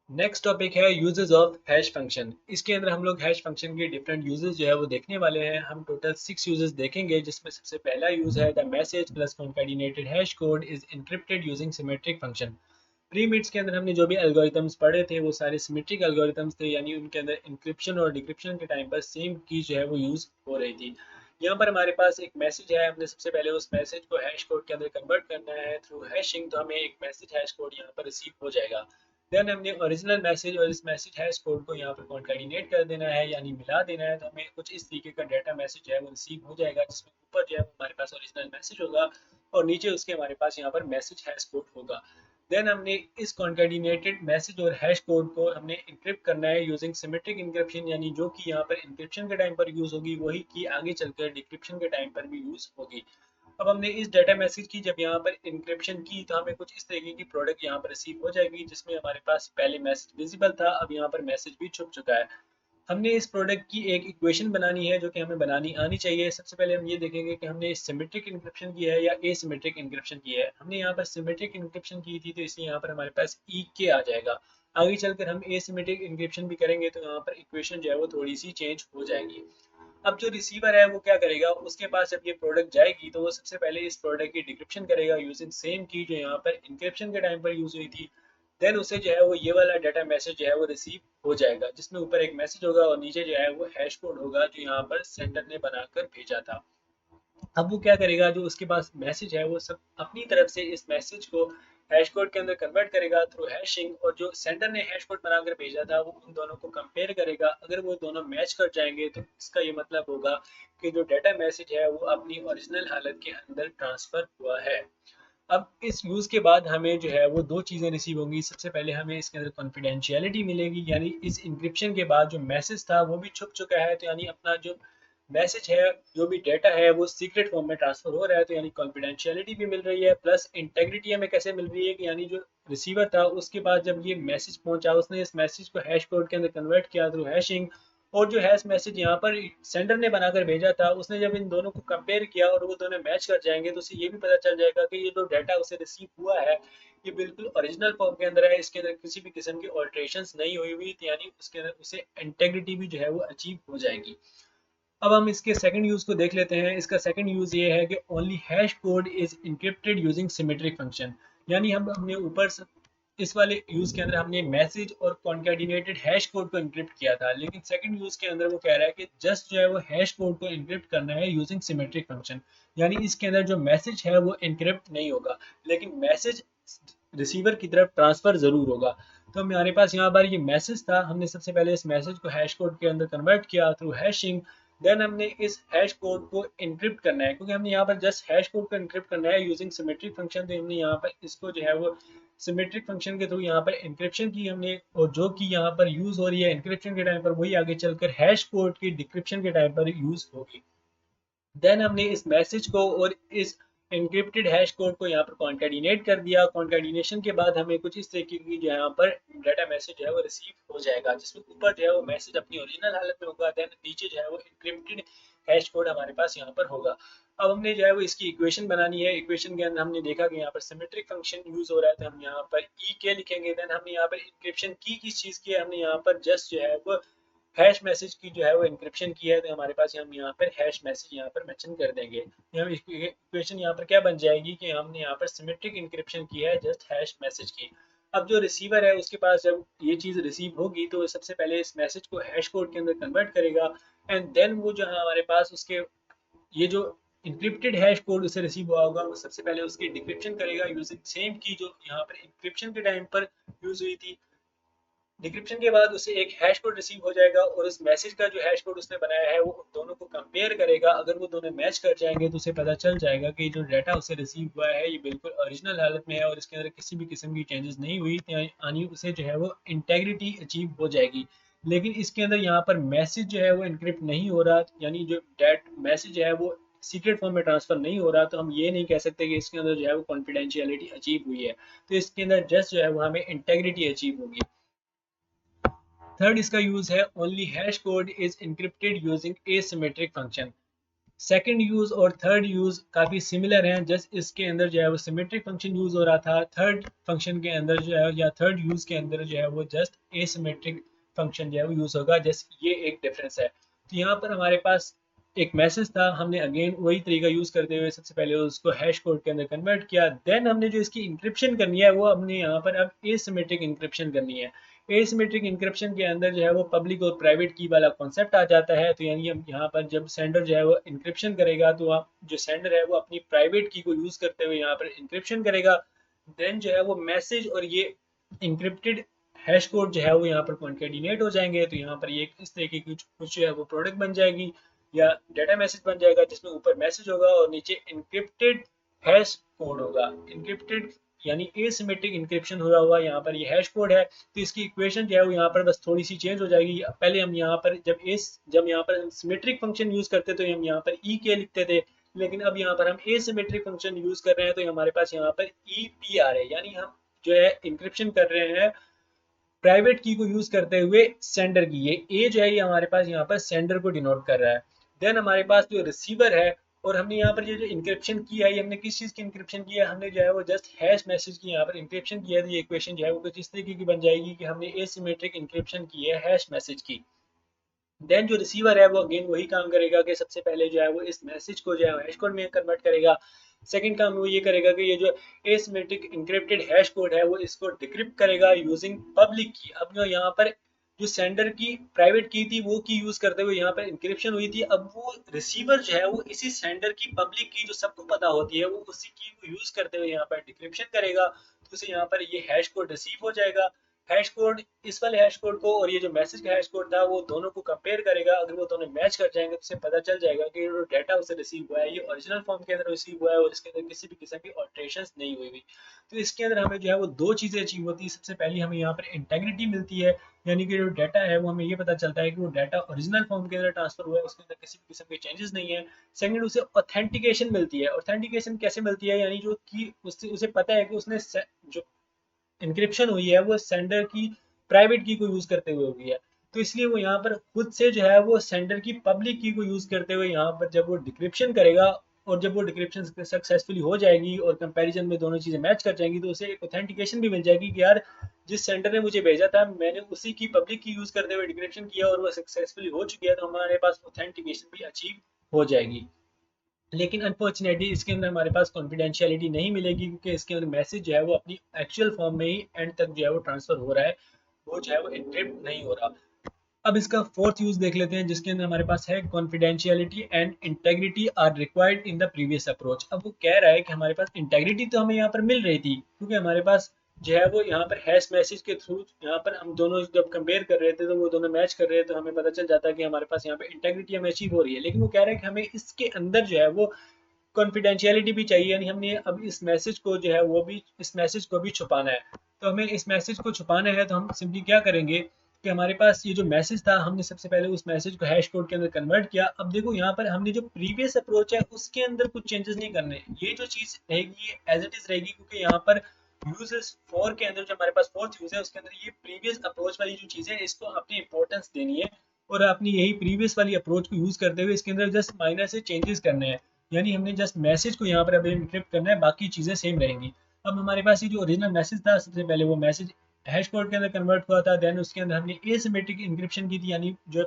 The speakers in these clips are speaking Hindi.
नेक्स्ट टॉपिक है यूजेस ऑफ हैश फंक्शन। इसके अंदर हम लोग हैश फंक्शन के डिफरेंट यूजेस जो है वो देखने वाले हैं। हम टोटल 6 यूजेस देखेंगे, जिसमें सबसे पहला यूज है the message plus concatenated hash code is encrypted using symmetric function. प्री मिट्स के अंदर हमने जो भी एल्गोरिथम्स पढ़े थे वो सारे सिमेट्रिक एल्गोरिथम्स थे, यानी उनके अंदर इंक्रिप्शन और डिक्रिप्शन के टाइम पर सेम की जो है वो यूज हो रही थी। यहाँ पर हमारे पास एक मैसेज है, हमने सबसे पहले उस मैसेज को हैश कोड के अंदर कन्वर्ट करना है थ्रू हैशिंग, तो हमें एक मैसेज हैश कोड यहाँ पर रिसीव हो जाएगा। देन हमने ओरिजिनल मैसेज और इस मैसेज हैश कोड को यहाँ पर कॉन्कैटिनेट कर देना है, यानी मिला देना है, तो हमें कुछ इस तरीके का डाटा मैसेज जो है वो रिसीव हो जाएगा, जिसमें ऊपर जो है हमारे पास ओरिजिनल मैसेज होगा और नीचे उसके हमारे पास यहाँ पर मैसेज हैश कोड होगा। देन हमने इस कॉन्कैटिनेटेड मैसेज और हैश कोड को हमने इंक्रिप्ट करना है यूजिंग सिमेट्रिक इंक्रिप्शन, यानी जो कि यहाँ पर इंक्रिप्शन के टाइम पर यूज होगी वही की आगे चलकर डिक्रिप्शन के टाइम पर भी यूज होगी। अब हमने इस डाटा मैसेज की जब यहाँ पर इंक्रिप्शन की तो हमें कुछ इस तरीके की प्रोडक्ट यहाँ पर रिसीव हो जाएगी, जिसमें हमारे पास पहले मैसेज विजिबल था, अब यहाँ पर मैसेज भी छुप चुका है। हमने इस प्रोडक्ट की एक इक्वेशन बनानी है जो कि हमें बनानी आनी चाहिए। सबसे पहले हम ये देखेंगे कि हमने सिमेट्रिक इंक्रिप्शन की है या एसिमेट्रिक इंक्रिप्शन की है। हमने यहाँ पर सिमेट्रिक इंक्रिप्शन की थी तो इसलिए यहाँ पर हमारे पास ई के आ जाएगा। आगे चलकर हम एसिमेट्रिक इंक्रिप्शन भी करेंगे तो यहाँ पर इक्वेशन जो है वो थोड़ी सी चेंज हो जाएगी। अब जो रिसीवर है वो क्या करेगा, उसके पास जब ये प्रोडक्ट जाएगी तो वो सबसे पहले इस प्रोडक्ट की डिक्रिप्शन करेगा यूजिंग सेम की जो यहाँ पर इंक्रिप्शन के टाइम पर यूज हुई थी। देन उसे जो है वो ये वाला डाटा मैसेज जो है वो रिसीव हो जाएगा, जिसमें ऊपर एक मैसेज होगा और नीचे जो है वो हैश कोड होगा जो यहाँ पर सेंडर ने बनाकर भेजा था। अब वो क्या करेगा, जो उसके पास मैसेज है वो सब अपनी तरफ से इस मैसेज को हैश कोड के अंदर कन्वर्ट करेगा थ्रू हैशिंग, और जो सेंडर ने हैश कोड बनाकर भेजा था वो उन दोनों को कंपेयर करेगा। अगर वो दोनों मैच कर जाएंगे तो इसका ये मतलब होगा कि जो डाटा मैसेज है वो अपनी ओरिजिनल हालत के अंदर ट्रांसफर हुआ है। अब इस यूज़ के बाद हमें जो है वो दो चीज़ें रिसीव होंगी। सबसे पहले हमें इसके अंदर कॉन्फिडेंशियलिटी मिलेगी, यानी इस इंक्रिप्शन के बाद जो मैसेज था वो भी छुप चुका है, तो यानी अपना जो मैसेज है, जो भी डेटा है वो सीक्रेट फॉर्म में ट्रांसफर हो रहा है, तो यानी कॉन्फिडेंशियलिटी भी मिल रही है। प्लस इंटेग्रिटी हमें कैसे मिल रही है कि यानी जो रिसीवर था उसके पास जब ये मैसेज पहुंचा उसने इस मैसेज को हैश कोड के अंदर कन्वर्ट किया थ्रू हैशिंग, और जो हैश मैसेज यहाँ पर सेंडर ने बनाकर भेजा था उसने जब इन दोनों को कंपेयर किया और वो दोनों मैच कर जाएंगे तो उसे ये भी पता चल जाएगा कि ये जो डाटा उसे रिसीव हुआ है ये बिल्कुल ओरिजिनल फॉर्म के अंदर है, इसके अंदर किसी भी किस्म की ऑल्ट्रेशन नहीं हुई हुई, तो यानी उसके अंदर उसे इंटेग्रिटी भी जो है वो अचीव हो जाएगी। अब हम इसके सेकंड यूज को देख लेते हैं। इसका सेकंड यूज ये है कि only hash code is encrypted using symmetric function, यानी हमने ऊपर इस वाले यूज के अंदर हमने मैसेज और कॉन्कैटिनेटेड हैश कोड को इंक्रिप्ट किया था, लेकिन सेकंड यूज के अंदर वो कह रहा है कि जस्ट जो है वो हैश कोड को इंक्रिप्ट करना है यूजिंग सिमेट्रिक फंक्शन, यानी इसके अंदर जो मैसेज है वो इंक्रिप्ट नहीं होगा, लेकिन मैसेज रिसीवर की तरफ ट्रांसफर जरूर होगा। तो हमारे पास यहाँ पर ये मैसेज था, हमने सबसे पहले इस मैसेज को हैश कोड के अंदर कन्वर्ट किया थ्रू हैशिंग। देन हमने इस हैश कोड को इंक्रिप्ट करना है, क्योंकि हमने यहाँ पर जस्ट हैश कोड को इंक्रिप्ट करना है यूजिंग सिमेट्रिक फंक्शन, तो हमने यहाँ पर इसको जो है वो सिमेट्रिक फंक्शन के थ्रू यहाँ पर इंक्रिप्शन की हमने, और जो कि यहाँ पर यूज हो रही है इंक्रिप्शन के टाइम पर वही आगे चलकर हैश कोड की डिक्रिप्शन के टाइम पर यूज होगी। देन हमने इस मैसेज को और इस एन्क्रिप्टेड हैश कोड को यहाँ पर कॉन्कैटिनेट कर दिया। कॉन्कैटिनेशन के बाद हमें कुछ इस तरीके की जो यहाँ पर डाटा मैसेज जो है वो रिसीव हो जाएगा, जिसमें ऊपर जो है वो मैसेज अपनी ओरिजिनल हालत में होगा, देन नीचे जो है वो एन्क्रिप्टेड हैश कोड हमारे पास यहाँ पर होगा। अब हमने जो है वो इसकी इक्वेशन बनानी है। इक्वेशन के अंदर हमने देखा कि यहाँ पर सिमेट्रिक फंक्शन यूज हो रहा है, तो हम यहाँ पर ई के लिखेंगे। देन हमने यहाँ पर इंक्रिप्शन की किस चीज़ की है, हमने यहाँ पर जस्ट जो है वो हैश मैसेज की जो है वो इंक्रिप्शन की है, तो हमारे पास हम यहाँ पर हैश मैसेज यहाँ पर मेंशन कर देंगे। हम इक्वेशन यहाँ पर क्या बन जाएगी कि हमने यहाँ पर सिमेट्रिक इंक्रिप्शन की है जस्ट हैश मैसेज की। अब जो रिसीवर है उसके पास जब ये चीज़ रिसीव होगी तो सबसे पहले इस मैसेज को हैश कोड के अंदर कन्वर्ट करेगा, एंड देन वो जो है हमारे पास उसके ये जो इंक्रिप्टेड हैश कोड उसे रिसीव हुआ होगा वो सबसे पहले उसकी डिक्रिप्शन करेगा यूजिंग सेम की जो यहाँ पर इंक्रिप्शन के टाइम पर यूज हुई थी। डिक्रिप्शन के बाद उसे एक हैश कोड रिसीव हो जाएगा और उस मैसेज का जो हैश कोड उसने बनाया है वो उन दोनों को कंपेयर करेगा। अगर वो दोनों मैच कर जाएंगे तो उसे पता चल जाएगा कि जो डाटा उसे रिसीव हुआ है ये बिल्कुल ओरिजिनल हालत में है और इसके अंदर किसी भी किस्म की चेंजेस नहीं हुई, यानी उसे जो है वो इंटेग्रिटी अचीव हो जाएगी। लेकिन इसके अंदर यहाँ पर मैसेज जो है वो इनक्रिप्ट नहीं हो रहा, यानी जो डेट मैसेज है वो सीक्रेट फॉर्म में ट्रांसफर नहीं हो रहा, तो हम ये नहीं कह सकते कि इसके अंदर जो है वो कॉन्फिडेंशियलिटी अचीव हुई है। तो इसके अंदर जस्ट जो है वो हमें इंटेग्रिटी अचीव होगी। थर्ड इसका यूज है only hash code is encrypted using asymmetric function. Second use और थर्ड यूज काफ़ी सिमिलर हैं, जस्ट इसके अंदर जो है वो सिमेट्रिक फंक्शन यूज हो रहा था, थर्ड फंक्शन के अंदर जो है या थर्ड यूज के अंदर जो है वो जस्ट एसिमेट्रिक फंक्शन जो है वो यूज होगा। जस्ट ये एक डिफरेंस है। तो यहाँ पर हमारे पास एक मैसेज था, हमने अगेन वही तरीका यूज करते हुए सबसे पहले उसको हैश कोड के अंदर कन्वर्ट किया, देन हमने जो इसकी इंक्रिप्शन करनी है वो हमने यहाँ पर अब एसिमेट्रिक इंक्रिप्शन करनी है। एसिमेट्रिक इंक्रिप्शन के अंदर जो है वो पब्लिक और प्राइवेट की वाला कॉन्सेप्ट आ जाता है। तो यानी हम यहाँ पर जब सेंडर जो है वो इंक्रिप्शन करेगा तो आप जो सेंडर है वो अपनी प्राइवेट की को यूज करते हुए यहाँ पर इंक्रिप्शन करेगा, देन जो है वो मैसेज और ये इंक्रिप्टेड हैश कोड जो है वो यहाँ पर कॉन्केटिनेट हो जाएंगे। तो यहाँ पर ये इस तरीके की कुछ जो है वो प्रोडक्ट बन जाएगी या डेटा मैसेज बन जाएगा, जिसमें ऊपर मैसेज होगा और नीचे इंक्रिप्टेड हैश कोड होगा। इंक्रिप्टेड यानी एसिमेट्रिक इंक्रिप्शन हुआ हुआ यहाँ पर ये हैश कोड है। तो इसकी इक्वेशन जो है वो यहाँ पर बस थोड़ी सी चेंज हो जाएगी। पहले हम यहाँ पर जब यहाँ पर हम सिमेट्रिक फंक्शन यूज करते तो हम यहाँ पर ई के लिखते थे, लेकिन अब यहाँ पर हम एसिमेट्रिक फंक्शन यूज कर रहे हैं तो हमारे पास यहाँ पर ई पी आर है, यानी हम जो है इंक्रिप्शन कर रहे हैं प्राइवेट की को यूज करते हुए सेंडर की। ये ए जो है ये हमारे पास यहाँ पर सेंडर को डिनोट कर रहा है। देन हमारे पास जो रिसीवर है, और हमने यहाँ पर ये जो इंक्रिप्शन किया है ये हमने किस चीज़ की इंक्रिप्शन किया है, हमने जो है वो जस्ट हैश मैसेज की यहाँ पर इंक्रिप्शन किया है। तो ये इक्वेशन जो है वो कुछ इस तरीके की बन जाएगी कि हमने एसिमेट्रिक इंक्रिप्शन की है हैश मैसेज की। देन जो रिसीवर है वो अगेन वही काम करेगा कि सबसे पहले जो है वो इस मैसेज को जो है हैश कोड में कन्वर्ट करेगा। सेकंड काम वो ये करेगा कि ये जो एसिमेट्रिक इंक्रिप्टेड हैश कोड है वो इसको डिक्रिप्ट करेगा यूजिंग पब्लिक की। अब जो यहाँ पर जो सेंडर की प्राइवेट की थी वो की यूज करते हुए यहाँ पर इंक्रिप्शन हुई थी, अब वो रिसीवर जो है वो इसी सेंडर की पब्लिक की जो सबको पता होती है वो उसी की को यूज करते हुए यहाँ पर डिक्रिप्शन करेगा। तो उसे यहाँ पर ये हैश कोड रिसीव हो जाएगा। हैश कोड इस वाले हैश कोड को और ये जो मैसेज का हैश कोड था वो दोनों को कंपेयर करेगा। अगर वो दोनों मैच कर जाएंगे तो उसे पता चल जाएगा कि जो डाटा उसे रिसीव हुआ है ये ओरिजिनल फॉर्म के अंदर रिसीव हुआ है और इसके अंदर किसी भी किस्म की ऑल्टरेशंस नहीं हुई हुई। तो इसके अंदर हमें जो है वो दो चीज़ें अचीव होती है। सबसे पहली हमें यहाँ पर इंटेग्रिटी मिलती है, यानी कि जो डाटा है वो हमें ये पता चलता है कि वो डाटा ओरिजिनल फॉर्म के अंदर ट्रांसफर हुआ है, उसके अंदर किसी भी किस्म के चेंजेस नहीं है। सेकंड उसे ऑथेंटिकेशन मिलती है। ऑथेंटिकेशन कैसे मिलती है, यानी जो कि उसे पता है कि उसने जो इंक्रिप्शन हुई है वो सेंडर की प्राइवेट की को यूज करते हुए हुई है। तो इसलिए वो यहाँ पर खुद से जो है वो सेंडर की पब्लिक की को यूज करते हुए यहाँ पर जब वो डिक्रिप्शन करेगा और जब वो डिक्रिप्शन सक्सेसफुली हो जाएगी और कंपैरिजन में दोनों चीजें मैच कर जाएंगी तो उसे एक ऑथेंटिकेशन भी मिल जाएगी कि यार जिस सेंडर ने मुझे भेजा था मैंने उसी की पब्लिक की यूज करते हुए डिक्रिप्शन किया और वो सक्सेसफुली हो चुकी है, तो हमारे पास ऑथेंटिकेशन भी अचीव हो जाएगी। लेकिन अनफॉर्चुनेटली इसके अंदर हमारे पास कॉन्फिडेंशियलिटी नहीं मिलेगी, क्योंकि इसके अंदर मैसेज जो है वो अपनी एक्चुअल फॉर्म में ही एंड तक जो है वो ट्रांसफर हो रहा है, वो जो है वो एन्क्रिप्ट नहीं हो रहा। अब इसका फोर्थ यूज देख लेते हैं, जिसके अंदर हमारे पास है confidentiality and integrity are required in the previous approach. अब वो कह रहा है कि हमारे पास इंटेग्रिटी तो हमें यहाँ पर मिल रही थी क्योंकि हमारे पास जो है वो यहाँ पर हैश मैसेज के थ्रू यहाँ पर हम दोनों जब कंपेयर कर रहे थे तो वो दोनों मैच कर रहे थे, तो हमें पता चल जाता है कि हमारे पास यहाँ पे इंटेग्रिटी हमें अचीव हो रही है। लेकिन वो कह रहा है कि हमें इसके अंदर जो है वो कॉन्फिडेंशियलिटी भी चाहिए, यानी हमने अब इस मैसेज को जो है वो भी इस मैसेज को भी छुपाना है। तो हमें इस मैसेज को छुपाना है तो हम सिंपली क्या करेंगे कि हमारे पास ये जो मैसेज था हमने सबसे पहले उस मैसेज को हैश कोड के अंदर कन्वर्ट किया। अब देखो यहाँ पर हमने जो प्रीवियस अप्रोच है उसके अंदर कुछ चेंजेस नहीं करने, ये जो चीज़ रहेगी ये एज इट इज रहेगी, क्योंकि यहाँ पर यूजेस 4 के अंदर जो हमारे पास फोर्थ यूज है उसके अंदर ये प्रीवियस अप्रोच वाली जो चीज़ है इसको अपनी इंपॉर्टेंस देनी है और अपनी यही प्रीवियस वाली अप्रोच को यूज करते हुए इसके अंदर जस्ट माइनर से चेंजेस करने हैं। यानी हमने जस्ट मैसेज को यहाँ पर अभी इंक्रिप्ट करना है, बाकी चीज़ें सेम रहेंगी। अब हमारे पास ये जो ओरिजिनल मैसेज था सबसे पहले वो मैसेज हैश कोड के अंदर कन्वर्ट हुआ था, देन उसके अंदर हमने एसिमेट्रिक इंक्रिप्शन की थी, यानी जो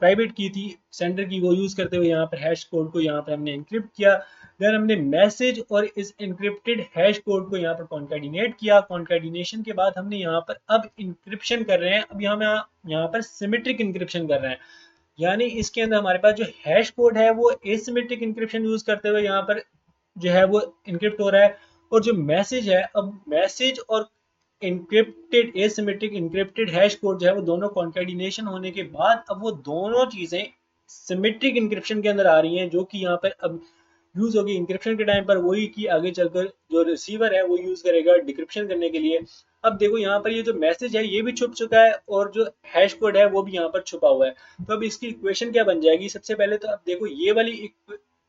प्राइवेट की थी सेंडर की वो यूज करते हुए यहाँ पर हैश कोड को यहाँ पर हमने इंक्रिप्ट किया। देन हमने मैसेज और इस इंक्रिप्टेड हैश कोड को यहाँ पर कॉन्केटिनेट किया। कॉन्केटिनेशन के बाद हमने यहाँ पर अब इंक्रिप्शन कर रहे हैं, अब यहाँ पर सिमेट्रिक इंक्रिप्शन कर रहे हैं, यानी इसके अंदर हमारे पास जो हैश कोड है वो एसिमेट्रिक इंक्रिप्शन यूज करते हुए यहाँ पर जो है वो इंक्रिप्ट हो रहा है, और जो मैसेज है अब मैसेज और encrypted asymmetric encrypted hash code जो है वो दोनों कॉन्केटिनेशन होने के बाद अब वो दोनों चीजें सिमेट्रिक इंक्रिप्शन के अंदर आ रही हैं, जो कि यहाँ पर अब यूज होगी इंक्रिप्शन के टाइम पर वही की आगे चलकर जो रिसीवर है वो यूज करेगा डिक्रिप्शन करने के लिए। अब देखो यहाँ पर ये जो मैसेज है ये भी छुप चुका है और जो हैश कोड है वो भी यहाँ पर छुपा हुआ है। तो अब इसकी इक्वेशन क्या बन जाएगी, सबसे पहले तो अब देखो ये वाली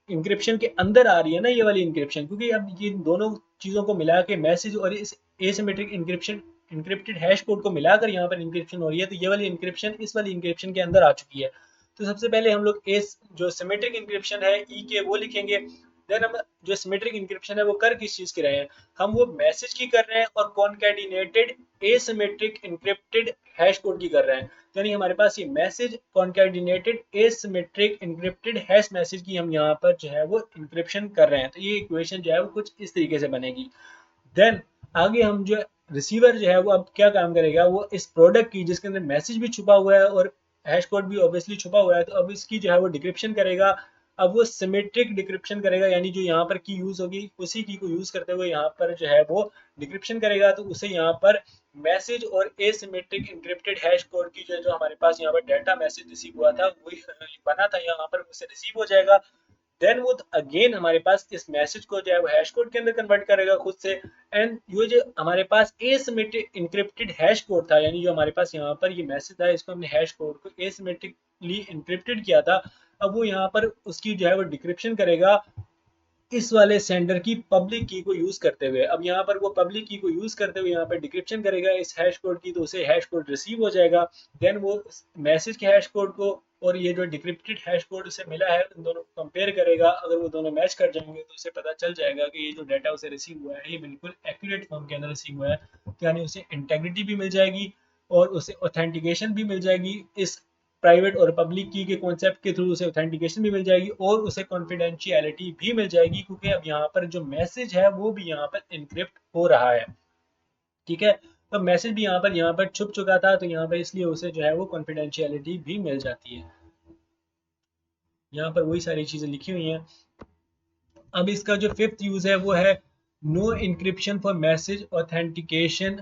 इंक्रिप्शन के अंदर आ रही है ना ये वाली इंक्रिप्शन, क्योंकि अब ये दोनों चीजों को मिला के मैसेज और इस asymmetric encryption encrypted hash code को मिलाकर यहाँ पर इंक्रिप्शन हो रही है, तो ये वाली इंक्रिप्शन इस वाली इंक्रिप्शन के अंदर आ चुकी है। तो सबसे पहले हम लोग एस जो सिमेट्रिक इंक्रिप्शन है ई के वो लिखेंगे। देन हम जो सिमेट्रिक इंक्रिप्शन है वो कर किस चीज के रहे हैं, हम वो मैसेज की कर रहे हैं और concatenated asymmetric encrypted hash code की कर रहे हैं। यानी हमारे पास ये message concatenated asymmetric encrypted hash message की हम यहाँ पर जो है वो इंक्रिप्शन कर रहे हैं। तो ये इक्वेशन जो है वो कुछ इस तरीके से बनेगी। देन आगे हम जो रिसीवर जो है वो अब क्या काम करेगा, वो इस प्रोडक्ट की जिसके अंदर मैसेज भी छुपा हुआ है और हैश कोड भी ऑब्वियसली छुपा हुआ है, तो अब इसकी जो है वो डिक्रिप्शन करेगा। अब वो सिमेट्रिक डिक्रिप्शन करेगा, यानी जो यहाँ पर की यूज होगी उसी की को यूज करते हुए यहाँ पर जो है वो डिक्रिप्शन करेगा। तो उसे यहाँ पर मैसेज और एसिमेट्रिक इंक्रिप्टेड हैश कोड की जो हमारे पास यहाँ पर डाटा मैसेज रिसीव हुआ था वही बना था यहाँ पर उसे रिसीव हो जाएगा। देन वो अगेन हमारे पास इस मैसेज को जो है वो हैश कोड के अंदर कन्वर्ट करेगा खुद से। एंड ये जो हमारे पास एसिमेट्रिक इंक्रिप्टेड हैश कोड था, यानी जो हमारे पास यहाँ पर ये मैसेज था इसको हमने हैश कोड को एसिमेट्रिकली इंक्रिप्टेड किया था, अब वो यहाँ पर उसकी जो है वो डिक्रिप्शन करेगा इस वाले सेंडर की पब्लिक की को यूज करते हुए। अब यहाँ पर वो पब्लिक की को यूज करते हुए यहाँ पर डिक्रिप्शन करेगा इस हैश कोड की, तो उसे हैश कोड रिसीव हो जाएगा। देन वो मैसेज के हैश कोड को और ये जो डिक्रिप्टेड हैश कोड उसे मिला है उन दोनों को कंपेयर करेगा। अगर वो दोनों मैच कर जाएंगे तो उसे पता चल जाएगा कि ये जो डाटा उसे रिसीव हुआ है ये बिल्कुल एक्यूरेट फॉर्म के अंदर रिसीव हुआ है, यानी उसे इंटेग्रिटी भी मिल जाएगी और उसे ऑथेंटिकेशन भी मिल जाएगी। इस प्राइवेट और पब्लिक की के कॉन्सेप्ट के थ्रू उसे ऑथेंटिकेशन भी मिल जाएगी और उसे कॉन्फिडेंशियलिटी भी मिल जाएगी, क्योंकि अब यहाँ पर जो मैसेज है वो भी यहाँ पर इनक्रिप्ट हो रहा है। ठीक है, तो मैसेज भी यहाँ पर छुप चुका था, तो यहाँ पर इसलिए उसे जो है वो कॉन्फिडेंशियलिटी भी मिल जाती है। यहाँ पर वही सारी चीजें लिखी हुई हैं। अब इसका जो फिफ्थ यूज है वो है no encryption for message authentication,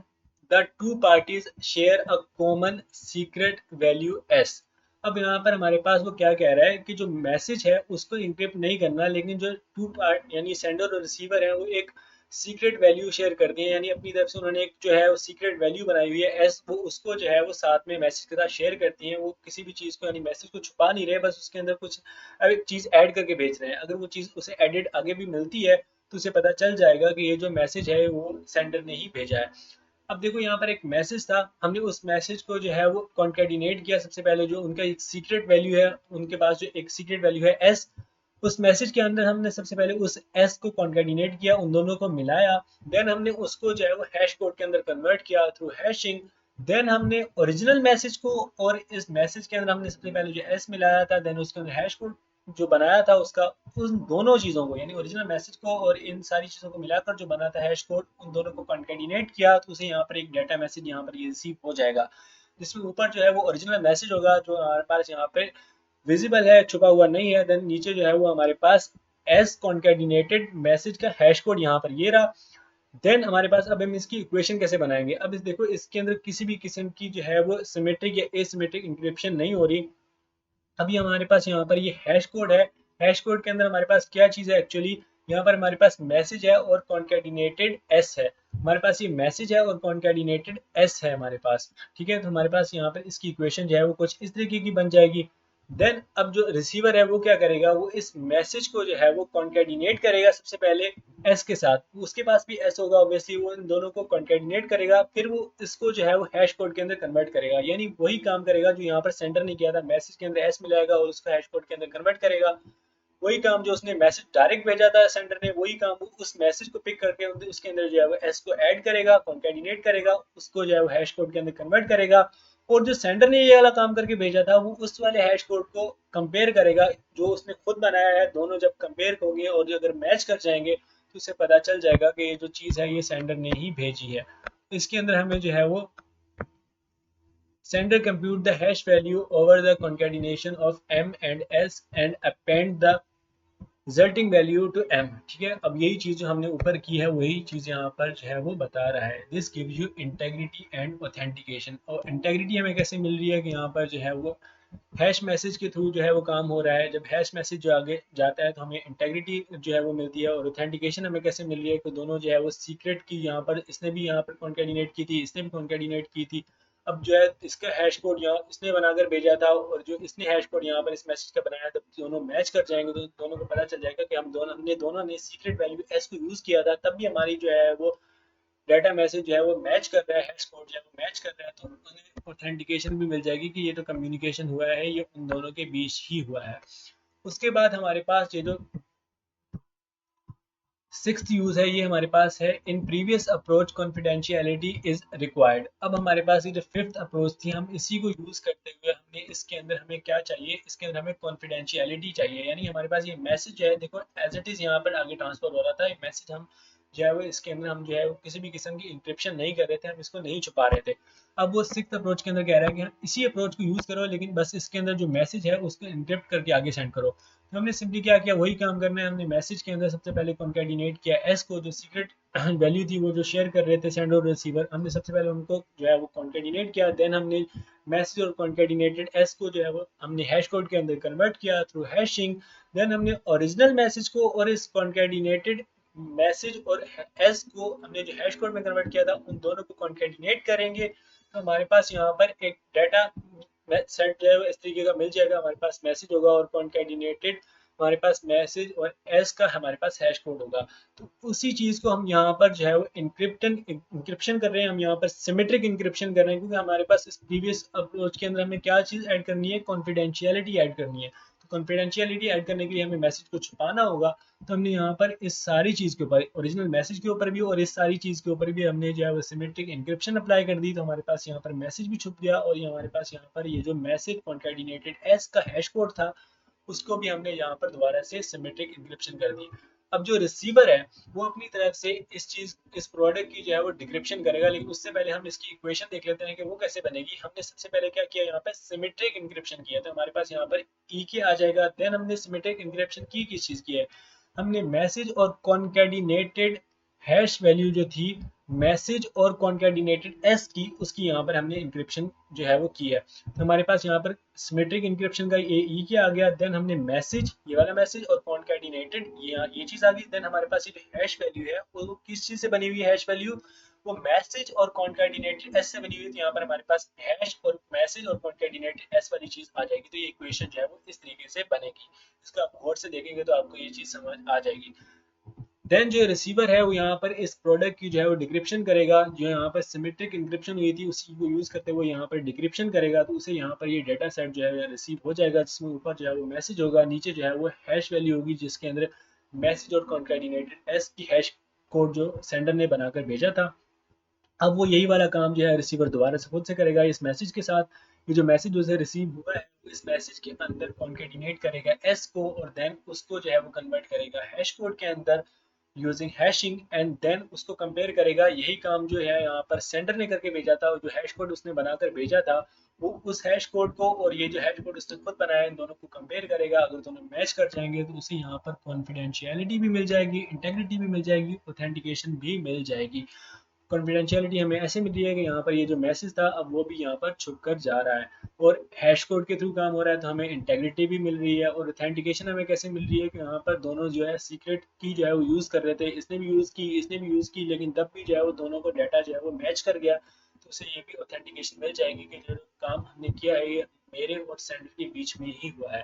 the two parties share a common secret value S. अब यहाँ पर हमारे पास वो क्या कह रहा है कि जो मैसेज है उसको इंक्रिप्ट नहीं करना, लेकिन जो टू पार्ट यानी सेंडर और रिसीवर है वो एक सीक्रेट वैल्यू शेयर करती हैं, यानी अपनी तरफ से उन्होंने एक जो है वो सीक्रेट वैल्यू बनाई हुई है एस, वो उसको जो है वो साथ में मैसेज के साथ शेयर करती हैं। वो किसी भी चीज़ को यानी मैसेज को छुपा नहीं रहे, बस उसके अंदर कुछ अब एक चीज़ ऐड करके भेज रहे हैं। अगर वो चीज़ उसे एडिट आगे भी मिलती है तो उसे पता चल जाएगा कि ये जो मैसेज है वो सेंडर ने ही भेजा है। अब देखो यहाँ पर एक मैसेज था, हमने उस मैसेज को जो है वो कॉन्केटिनेट किया। सबसे पहले जो उनका एक सीक्रेट वैल्यू है, उनके पास जो एक सीक्रेट वैल्यू है एस, उस मैसेज के अंदर हमने सबसे पहले उस एस को कॉन्केटिनेट किया, उन दोनों को मिलाया। देन हमने उसको जो है वो हैश कोड के अंदर कन्वर्ट किया थ्रू हैशिंग। देन हमने ओरिजिनल मैसेज को और इस मैसेज के अंदर हमने सबसे पहले जो एस मिलाया था, देन उसके अंदर हैश कोड जो बनाया था उसका, उन दोनों चीज़ों को यानी ओरिजिनल मैसेज को और इन सारी चीज़ों को मिलाकर जो बना था हैश कोड, उन दोनों को कॉन्केटिनेट किया तो उसे यहाँ पर एक डाटा मैसेज यहाँ पर ये रिसीव हो जाएगा, जिसमें ऊपर जो है वो ओरिजिनल मैसेज होगा जो हमारे पास यहाँ पे विजिबल है, छुपा हुआ नहीं है। देन नीचे जो है वो हमारे पास एस कॉन्केटिनेटेड मैसेज का हैश कोड यहाँ पर ये रहा। देन हमारे पास अब हम इसकी इक्वेशन कैसे बनाएंगे। अब इस देखो इसके अंदर किसी भी किस्म की जो है वो सिमेट्रिक या एसिमेट्रिक इंक्रिप्शन नहीं हो रही। अभी हमारे पास यहाँ पर ये हैश कोड है, हैश कोड के अंदर हमारे पास क्या चीज़ है एक्चुअली, यहाँ पर हमारे पास मैसेज है और कॉन्केटिनेटेड एस है। हमारे पास ये मैसेज है और कॉन्केटिनेटेड एस है हमारे पास। ठीक है, तो हमारे पास यहाँ पर इसकी इक्वेशन जो है वो कुछ इस तरीके की बन जाएगी। देन अब जो रिसीवर है वो क्या करेगा, वो इस मैसेज को जो है वो कॉन्केटिनेट करेगा सबसे पहले एस के साथ, उसके पास भी एस होगा ऑब्वियसली, वो इन दोनों को कॉन्केटिनेट करेगा, फिर वो इसको जो है वो हैश कोड के अंदर कन्वर्ट करेगा, यानी वही काम करेगा जो यहाँ पर सेंडर ने किया था, मैसेज के अंदर एस मिलाएगा और उसका हैश कोड के अंदर कन्वर्ट करेगा। वही काम जो उसने मैसेज डायरेक्ट भेजा था सेंडर ने, वही काम वो उस मैसेज को पिक करके उसके अंदर जो है वो एस को ऐड करेगा, कॉन्केटिनेट करेगा, उसको जो है वो हैश कोड के अंदर कन्वर्ट करेगा। और जो सेंडर ने ये वाला काम करके भेजा था वो उस वाले हैश कोड को कंपेयर करेगा जो उसने खुद बनाया है। दोनों जब कंपेयर होंगे और जो अगर मैच कर जाएंगे तो उसे पता चल जाएगा कि ये जो चीज़ है ये सेंडर ने ही भेजी है। इसके अंदर हमें जो है वो sender compute the hash value over the concatenation of m and s and append the resulting value to M. ठीक है, अब यही चीज़ जो हमने ऊपर की है वही चीज़ यहाँ पर जो है वो बता रहा है। This gives you integrity and authentication. और इंटेग्रिटी हमें कैसे मिल रही है कि यहाँ पर जो है वो हैश मैसेज के थ्रू जो है वो काम हो रहा है। जब हैश मैसेज जो आगे जाता है तो हमें इंटेग्रिटी जो है वो मिलती है। और ऑथेंटिकेशन हमें कैसे मिल रही है कि दोनों जो है वो सीक्रेट की यहाँ पर इसने भी यहाँ पर कॉन्केटिनेट की थी, इसने भी कॉन्केटिनेट की थी। अब जो है इसका हैश कोड यहाँ इसने बनाकर भेजा था और जो इसने हैश कोड यहाँ पर इस मैसेज का बनाया, जब दोनों मैच कर जाएंगे तो दोनों को पता चल जाएगा कि हमने दोनों ने सीक्रेट वैल्यू एस को यूज किया था, तब भी हमारी जो है वो डाटा मैसेज जो है वो मैच कर रहा है, हैश कोड जो है वो मैच कर रहा है। तो उन्हें ऑथेंटिकेशन भी मिल जाएगी कि ये तो कम्युनिकेशन हुआ है, ये उन दोनों के बीच ही हुआ है। उसके बाद हमारे पास ये जो सिक्स्थ यूज है, ये हमारे पास है, in previous approach confidentiality is required. अब हमारे पास ये जो फिफ्थ अप्रोच थी, हम इसी को यूज करते हुए हमने इसके अंदर हमें क्या चाहिए, इसके अंदर हमें कॉन्फिडेंशियलिटी चाहिए। यानी हमारे पास ये मैसेज है, देखो एज इट इज यहाँ पर आगे ट्रांसफर हो रहा था, ये मैसेज हम जो है वो इसके अंदर हम जो है वो किसी भी किस्म की इंक्रिप्शन नहीं कर रहे थे, हम इसको नहीं छुपा रहे थे। अब वो सिक्स्थ अप्रोच के अंदर कह रहा है कि हम इसी अप्रोच को यूज करो, लेकिन बस इसके अंदर जो मैसेज है उसको इंक्रिप्ट करके आगे सेंड करो। तो हमने सिंपली क्या किया, वही काम करना है। हमने मैसेज के अंदर सबसे पहले कॉन्केटिनेट किया एस को, जो सीक्रेट वैल्यू थी वो जो शेयर कर रहे थे सेंडर और रिसीवर, हमने सबसे पहले उनको जो है वो कॉन्केटिनेट किया। देन हमने मैसेज और कॉन्केटिनेटेड एस को जो है वो हमने हैश कोड के अंदर कन्वर्ट किया थ्रू हैशिंग। देन हमने ओरिजिनल मैसेज को और इस कॉन्केटिनेटेड मैसेज और एस को हमने जो हैश कोड में कन्वर्ट किया था, उन दोनों को कॉन्केटिनेट करेंगे। तो हमारे पास यहाँ पर एक डाटा सेट जो है इस तरीके का मिल जाएगा। हमारे पास मैसेज होगा और कॉन्केटिनेटेड हमारे पास मैसेज और एस का हमारे पास हैश कोड होगा। तो उसी चीज को हम यहाँ पर जो है वो इंक्रिप्शन कर रहे हैं, हम यहाँ पर सिमेट्रिक इंक्रिप्शन कर रहे हैं, क्योंकि हमारे पास इस प्रीवियस अप्रोच के अंदर हमें क्या चीज ऐड करनी है, कॉन्फिडेंशियलिटी ऐड करनी है। तो कॉन्फिडेंशियलिटी ऐड करने के लिए हमें मैसेज को छुपाना होगा। तो हमने यहाँ पर इस सारी चीज के ऊपर, ओरिजिनल मैसेज के ऊपर भी और इस सारी चीज के ऊपर भी हमने जो है वो सिमेट्रिक इंक्रिप्शन अप्लाई कर दी। तो हमारे पास यहाँ पर मैसेज भी छुप गया, और ये हमारे पास यहाँ पर ये जो मैसेज कॉन्केटिनेटेड एस का हैश कोड था, उसको भी हमने यहाँ पर दोबारा से सिमेट्रिक इंक्रिप्शन कर दी। अब जो रिसीवर है वो अपनी तरफ से इस प्रोडक्ट की जो है वो डिक्रिप्शन करेगा, लेकिन उससे पहले हम इसकी इक्वेशन देख लेते हैं कि वो कैसे बनेगी। हमने सबसे पहले क्या किया, यहाँ पे सिमेट्रिक इंक्रिप्शन किया, तो हमारे पास यहाँ पर ई के आ जाएगा। देन हमने सिमेट्रिक इंक्रिप्शन की किस चीज की है, हमने मैसेज और कॉन्केटिनेटेड हैश वैल्यू जो थी मैसेज और कॉन्केटिनेटेड एस की, उसकी यहाँ पर हमने इंक्रिप्शन जो है वो की है। तो हमारे पास यहाँ पर सिमेट्रिक इंक्रिप्शन का ई के आ गया। देन हमने मैसेज, ये वाला मैसेज और कॉन्केटिनेटेड ये चीज आ गई। देन हमारे पास ये हैश वैल्यू है वो किस चीज से बनी हुई है, हैश वैल्यू वो मैसेज और कॉन्केटिनेटेड एस से बनी हुई थी। यहाँ पर हमारे पास हैश और मैसेज और कॉन्केटिनेटेड एस वाली चीज आ जाएगी। तो ये इक्वेशन जो है वो इस तरीके से बनेगी। इसको आप गौर से देखेंगे तो आपको ये चीज समझ आ जाएगी। देन जो रिसीवर है वो यहाँ पर इस प्रोडक्ट की जो है वो डिक्रिप्शन करेगा। जो यहाँ पर सिमेट्रिक इंक्रिप्शन हुई थी उसी को यूज करते हुए यहाँ पर डिक्रिप्शन करेगा, तो उसे यहाँ पर ये डेटा सेट जो है रिसीव हो जाएगा, जिसमें ऊपर जो है वो मैसेज होगा, नीचे जो है वो हैश वैल्यू होगी, जिसके अंदर मैसेज और कॉन्केटिनेटेड एस की हैश कोड जो सेंडर ने बनाकर भेजा था। अब वो यही वाला काम जो है रिसीवर दोबारा से खुद से करेगा इस मैसेज के साथ। ये जो मैसेज उसे रिसीव हुआ है, इस मैसेज के अंदर कॉन्केटिनेट करेगा एस को, और देन उसको जो है वो कन्वर्ट करेगा हैश कोड के अंदर यूजिंग हैशिंग, एंड देन उसको कंपेयर करेगा। यही काम जो है यहाँ पर सेंडर ने करके भेजा था, जो हैश कोड उसने बनाकर भेजा था, वो उस हैश कोड को और ये जो हैश कोड उसने खुद बनाया, इन दोनों को कंपेयर करेगा। अगर दोनों मैच कर जाएंगे तो उसे यहाँ पर कॉन्फिडेंशियलिटी भी मिल जाएगी, इंटेग्रिटी भी मिल जाएगी, ऑथेंटिकेशन भी मिल जाएगी। कॉन्फिडेंशियलिटी हमें ऐसे मिल रही है कि यहाँ पर ये जो मैसेज था अब वो भी यहाँ पर छुप कर जा रहा है, और हैश कोड के थ्रू काम हो रहा है, तो हमें इंटेग्रिटी भी मिल रही है। और ऑथेंटिकेशन हमें कैसे मिल रही है कि यहाँ पर दोनों जो है सीक्रेट की जो है वो यूज़ कर रहे थे, इसने भी यूज़ की, इसने भी यूज़ की, लेकिन तब भी जो है वो दोनों को डाटा जो है वो मैच कर गया। तो उसे ये भी ऑथेंटिकेशन मिल जाएगी कि जो काम हमने किया है ये मेरे और सेंडर के बीच में ही हुआ है।